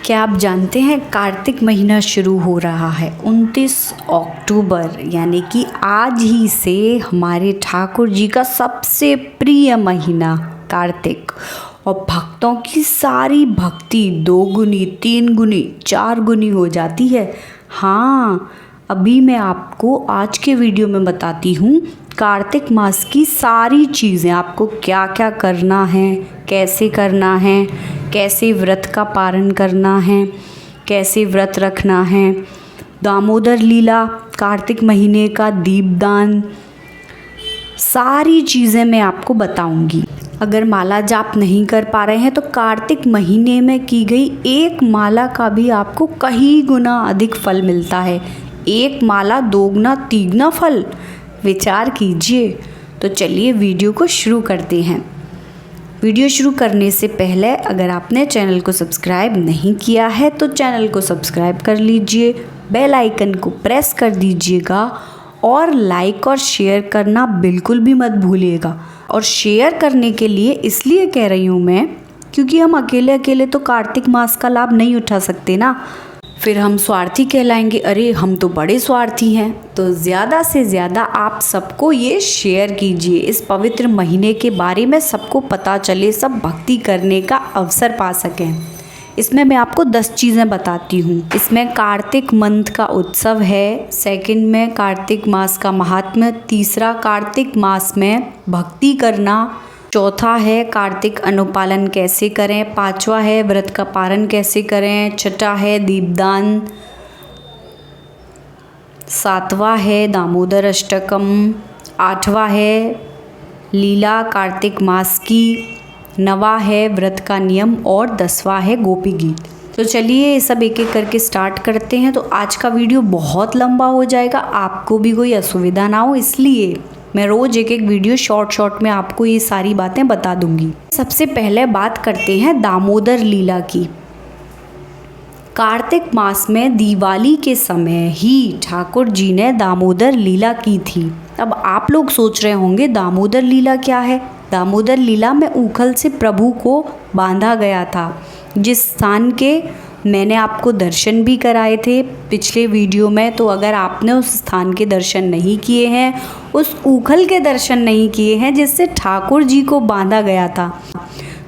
क्या आप जानते हैं कार्तिक महीना शुरू हो रहा है 29 अक्टूबर यानी कि आज ही से हमारे ठाकुर जी का सबसे प्रिय महीना कार्तिक। और भक्तों की सारी भक्ति 2 गुनी 3 गुनी 4 गुनी हो जाती है। हाँ, अभी मैं आपको आज के वीडियो में बताती हूँ कार्तिक मास की सारी चीज़ें, आपको क्या क्या करना है, कैसे करना है, कैसे व्रत का पारण करना है, कैसे व्रत रखना है, दामोदर लीला, कार्तिक महीने का दीपदान, सारी चीज़ें मैं आपको बताऊंगी। अगर माला जाप नहीं कर पा रहे हैं तो कार्तिक महीने में की गई एक माला का भी आपको कई गुना अधिक फल मिलता है। एक माला 2 गुना 3 गुना फल, विचार कीजिए। तो चलिए वीडियो को शुरू करते हैं। वीडियो शुरू करने से पहले अगर आपने चैनल को सब्सक्राइब नहीं किया है तो चैनल को सब्सक्राइब कर लीजिए, बेल आइकन को प्रेस कर दीजिएगा और लाइक और शेयर करना बिल्कुल भी मत भूलिएगा। और शेयर करने के लिए इसलिए कह रही हूँ मैं, क्योंकि हम अकेले अकेले तो कार्तिक मास का लाभ नहीं उठा सकते ना, फिर हम स्वार्थी कहलाएंगे। अरे हम तो बड़े स्वार्थी हैं। तो ज़्यादा से ज़्यादा आप सबको ये शेयर कीजिए, इस पवित्र महीने के बारे में सबको पता चले, सब भक्ति करने का अवसर पा सकें। इसमें मैं आपको 10 चीज़ें बताती हूँ। इसमें कार्तिक मंथ का उत्सव है, सेकंड में कार्तिक मास का महात्म्य, तीसरा कार्तिक मास में भक्ति करना, चौथा है कार्तिक अनुपालन कैसे करें, पांचवा है व्रत का पारण कैसे करें, छठा है दीपदान, सातवां है दामोदर अष्टकम, आठवां है लीला कार्तिक मास की, 9वां है व्रत का नियम और 10वां है गोपी गीत। तो चलिए ये सब एक एक करके स्टार्ट करते हैं। तो आज का वीडियो बहुत लंबा हो जाएगा, आपको भी कोई असुविधा ना हो, इसलिए मैं रोज़ एक एक वीडियो शॉर्ट में आपको ये सारी बातें बता दूंगी। सबसे पहले बात करते हैं दामोदर लीला की। कार्तिक मास में दिवाली के समय ही ठाकुर जी ने दामोदर लीला की थी। अब आप लोग सोच रहे होंगे दामोदर लीला क्या है। दामोदर लीला में ऊखल से प्रभु को बांधा गया था, जिस स्थान के मैंने आपको दर्शन भी कराए थे पिछले वीडियो में। तो अगर आपने उस स्थान के दर्शन नहीं किए हैं, उस ऊखल के दर्शन नहीं किए हैं जिससे ठाकुर जी को बांधा गया था,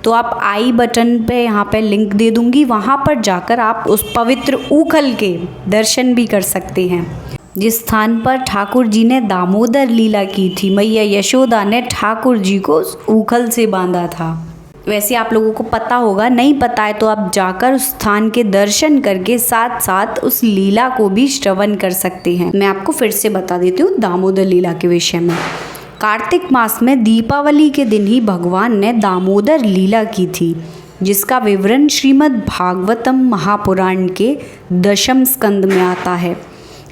तो आप आई बटन पे यहाँ पे लिंक दे दूँगी, वहाँ पर जाकर आप उस पवित्र ऊखल के दर्शन भी कर सकते हैं, जिस स्थान पर ठाकुर जी ने दामोदर लीला की थी। मैया यशोदा ने ठाकुर जी को उस ऊखल से बांधा था। वैसे आप लोगों को पता होगा, नहीं पता है तो आप जाकर उस स्थान के दर्शन करके साथ साथ उस लीला को भी श्रवण कर सकते हैं। मैं आपको फिर से बता देती हूँ दामोदर लीला के विषय में। कार्तिक मास में दीपावली के दिन ही भगवान ने दामोदर लीला की थी, जिसका विवरण श्रीमद् भागवतम महापुराण के 10वें स्कंद में आता है।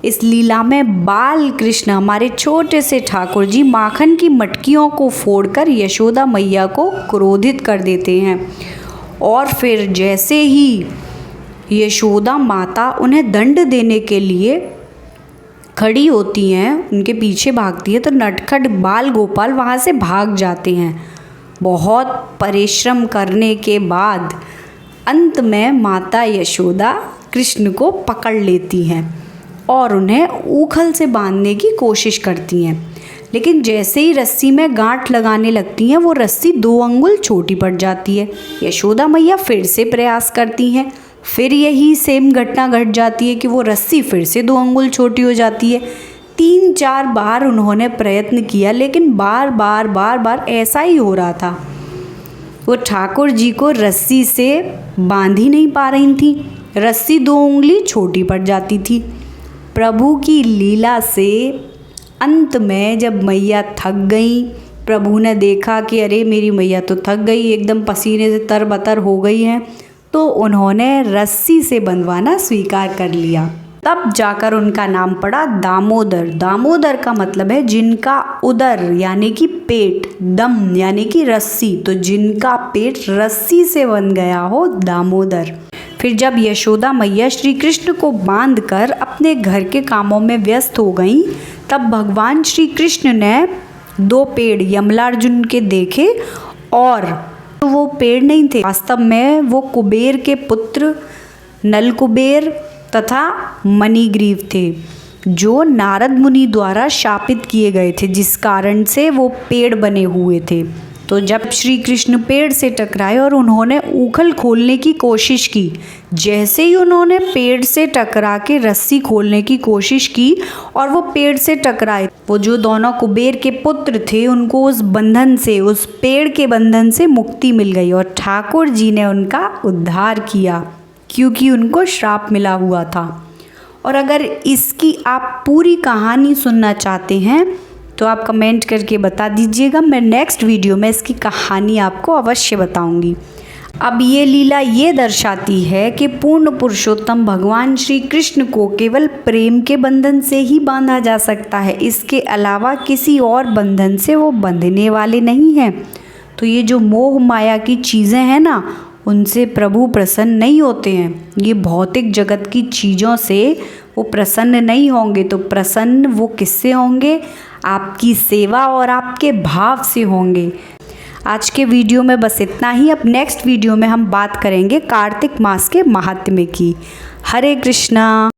इस लीला में बाल कृष्ण हमारे छोटे से ठाकुर जी माखन की मटकियों को फोड़कर यशोदा मैया को क्रोधित कर देते हैं, और फिर जैसे ही यशोदा माता उन्हें दंड देने के लिए खड़ी होती हैं, उनके पीछे भागती है, तो नटखट बाल गोपाल वहाँ से भाग जाते हैं। बहुत परिश्रम करने के बाद अंत में माता यशोदा कृष्ण को पकड़ लेती हैं और उन्हें ऊखल से बांधने की कोशिश करती हैं। लेकिन जैसे ही रस्सी में गांठ लगाने लगती हैं, वो रस्सी 2 अंगुल छोटी पड़ जाती है। यशोदा मैया फिर से प्रयास करती हैं, फिर यही सेम घटना घट जाती है कि वो रस्सी फिर से 2 अंगुल छोटी हो जाती है। 3-4 बार उन्होंने प्रयत्न किया, लेकिन बार बार ऐसा ही हो रहा था। वो ठाकुर जी को रस्सी से बांध ही नहीं पा रही थी, रस्सी 2 उंगली छोटी पड़ जाती थी। प्रभु की लीला से अंत में जब मैया थक गई, प्रभु ने देखा कि अरे मेरी मैया तो थक गई, एकदम पसीने से तरबतर हो गई हैं, तो उन्होंने रस्सी से बंधवाना स्वीकार कर लिया। तब जाकर उनका नाम पड़ा दामोदर। दामोदर का मतलब है जिनका उदर यानी कि पेट, दम यानी कि रस्सी, तो जिनका पेट रस्सी से बंध गया हो, दामोदर। फिर जब यशोदा मैया श्री कृष्ण को बांधकर अपने घर के कामों में व्यस्त हो गईं, तब भगवान श्री कृष्ण ने 2 पेड़ यमलार्जुन के देखे, और वो पेड़ नहीं थे, वास्तव में वो कुबेर के पुत्र नलकुबेर तथा मणिग्रीव थे, जो नारद मुनि द्वारा शापित किए गए थे, जिस कारण से वो पेड़ बने हुए थे। तो जब श्री कृष्ण पेड़ से टकराए और उन्होंने उखल खोलने की कोशिश की, जैसे ही उन्होंने पेड़ से टकरा के रस्सी खोलने की कोशिश की और वो पेड़ से टकराए, वो जो दोनों कुबेर के पुत्र थे उनको उस बंधन से, उस पेड़ के बंधन से मुक्ति मिल गई और ठाकुर जी ने उनका उद्धार किया, क्योंकि उनको श्राप मिला हुआ था। और अगर इसकी आप पूरी कहानी सुनना चाहते हैं तो आप कमेंट करके बता दीजिएगा, मैं नेक्स्ट वीडियो में इसकी कहानी आपको अवश्य बताऊंगी। अब ये लीला ये दर्शाती है कि पूर्ण पुरुषोत्तम भगवान श्री कृष्ण को केवल प्रेम के बंधन से ही बांधा जा सकता है, इसके अलावा किसी और बंधन से वो बंधने वाले नहीं हैं। तो ये जो मोह माया की चीज़ें हैं ना, उनसे प्रभु प्रसन्न नहीं होते हैं। ये भौतिक जगत की चीज़ों से वो प्रसन्न नहीं होंगे, तो प्रसन्न वो किससे होंगे? आपकी सेवा और आपके भाव से होंगे। आज के वीडियो में बस इतना ही। अब नेक्स्ट वीडियो में हम बात करेंगे कार्तिक मास के महात्म्य की। हरे कृष्णा।